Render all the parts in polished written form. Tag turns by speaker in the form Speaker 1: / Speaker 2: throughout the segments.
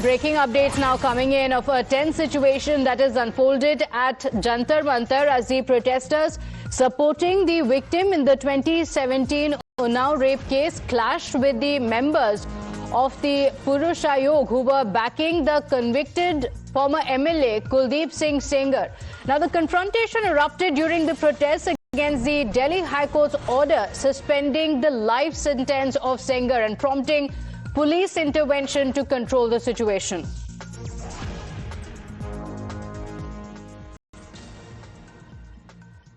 Speaker 1: Breaking updates now coming in of a tense situation that is unfolded at Jantar Mantar as the protesters supporting the victim in the 2017 Unnao rape case clashed with the members of the Purush Ayog who were backing the convicted former MLA Kuldeep Singh Sengar. Now the confrontation erupted during the protests against the Delhi High Court's order suspending the life sentence of Sengar and prompting police intervention to control the situation.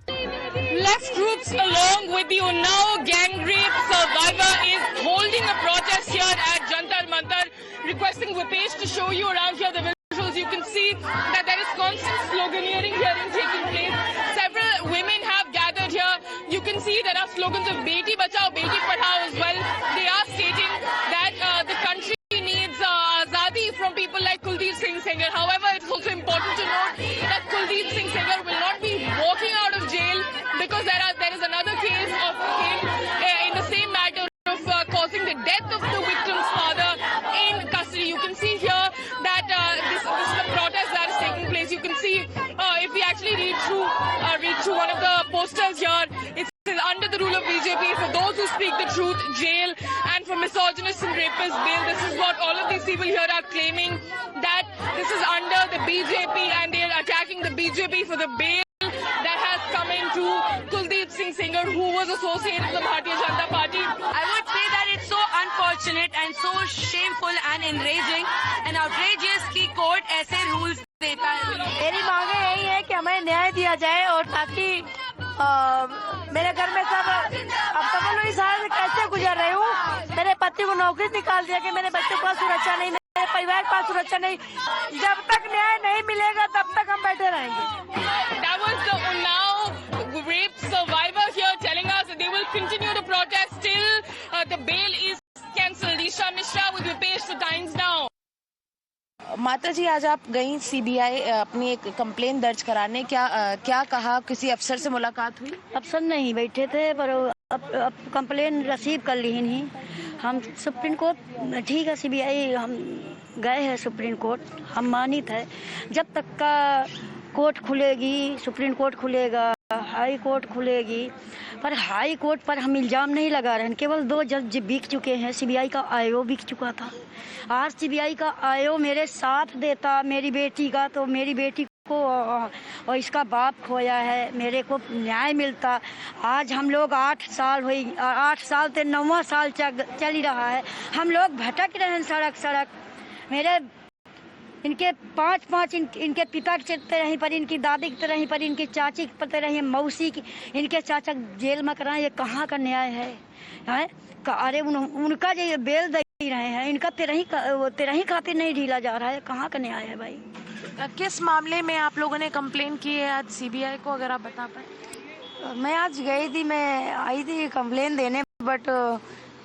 Speaker 2: Left groups along with the Unnao gang rape survivor is holding a protest here at Jantar Mantar, requesting Vipesh to show you around here the visuals. You can see that there is constant sloganeering here and taking place. Several women have gathered here. You can see there are slogans of Beti Bachao, Beti Padhao as well. They are stating that the country needs azadi from people like Kuldeep Singh Sengar. However, it's also important to note that Kuldeep Singh Sengar will not be walking out of jail because there is another case of him in the same matter of causing the death of the victim's father in custody. You can see here that this is the protest that is taking place. You can see if we actually read through one of the posters here, it says under the rule of BJP, for those who speak the truth, jail, and for misogynists and rapists, bail. This is what all of these people here are claiming, that this is under the BJP and they are attacking the BJP for the bail that has come into Kuldeep Singh Sengar, who was associated with the Bharatiya Janata Party.
Speaker 3: I would say that it's so unfortunate and so shameful and enraging and outrageous कि court ऐसे rules देता है। मेरी मांगे यही है कि हमें न्याय दिया जाए और ताकि मेरे घर में सब अब तो बोलो इस हाल में कैसे गुजर रही हूँ। मेरे पति को नौकरी निकाल दिया कि मेरे बच्चों को सुरक्षा नहीं, मेरे परिवार को सुरक्षा नहीं। जब तक न्याय नहीं मिलेगा तब तक हम बैठे रहेंगे।
Speaker 2: That was the Unnao rape survivor here telling us that they will continue to protest till the bail is cancelled. Isha Mishra with Vipesh the Times Now.
Speaker 3: माता जी, आज आप गई सीबीआई अपनी एक कंप्लेन दर्ज कराने, क्या कहा? किसी अफसर से मुलाकात हुई?
Speaker 4: अफसर नहीं बैठे थे, पर अब कंप्लेन रिसीव कर ली नहीं। हम सुप्रीम कोर्ट, ठीक है सीबीआई, हम गए हैं सुप्रीम कोर्ट, हम मानित है। जब तक का कोर्ट खुलेगी, सुप्रीम कोर्ट खुलेगा, हाई कोर्ट खुलेगी, पर हाई कोर्ट पर हम इल्ज़ाम नहीं लगा रहे हैं। केवल 2 जज बिक चुके हैं। सीबीआई का आईओ बिक चुका था। आज सीबीआई का आईओ मेरे साथ देता मेरी बेटी का, तो मेरी बेटी को और इसका बाप खोया है, मेरे को न्याय मिलता। आज हम लोग 8 साल हुई, 8 साल से 9वां साल चल ही रहा है। हम लोग भटक रहे हैं सड़क। मेरे इनके 5 इनके पिता की तरह ही पर, इनकी दादी की तरह ही पर, इनकी चाची की तरह ही, मौसी की, इनके चाचा जेल में कराएं। ये कहाँ का न्याय है? अरे उनका जो बेल दे रहे हैं, इनका तेरह ही खातिर नहीं ढीला जा रहा है। कहाँ का न्याय है भाई?
Speaker 3: किस मामले में आप लोगों ने कंप्लेन की है आज सीबीआई को, अगर आप बता पाए?
Speaker 4: मैं आज गई थी, मैं आई थी कंप्लेन देने, बट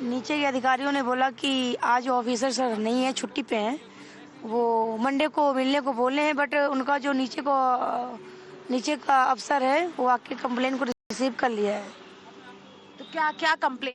Speaker 4: नीचे के अधिकारियों ने बोला कि आज ऑफिसर सर नहीं है, छुट्टी पे हैं, वो मंडे को मिलने को बोले हैं। बट उनका जो नीचे का अफसर है वो आके कंप्लेन को रिसीव कर लिया है।
Speaker 3: तो क्या कंप्लेन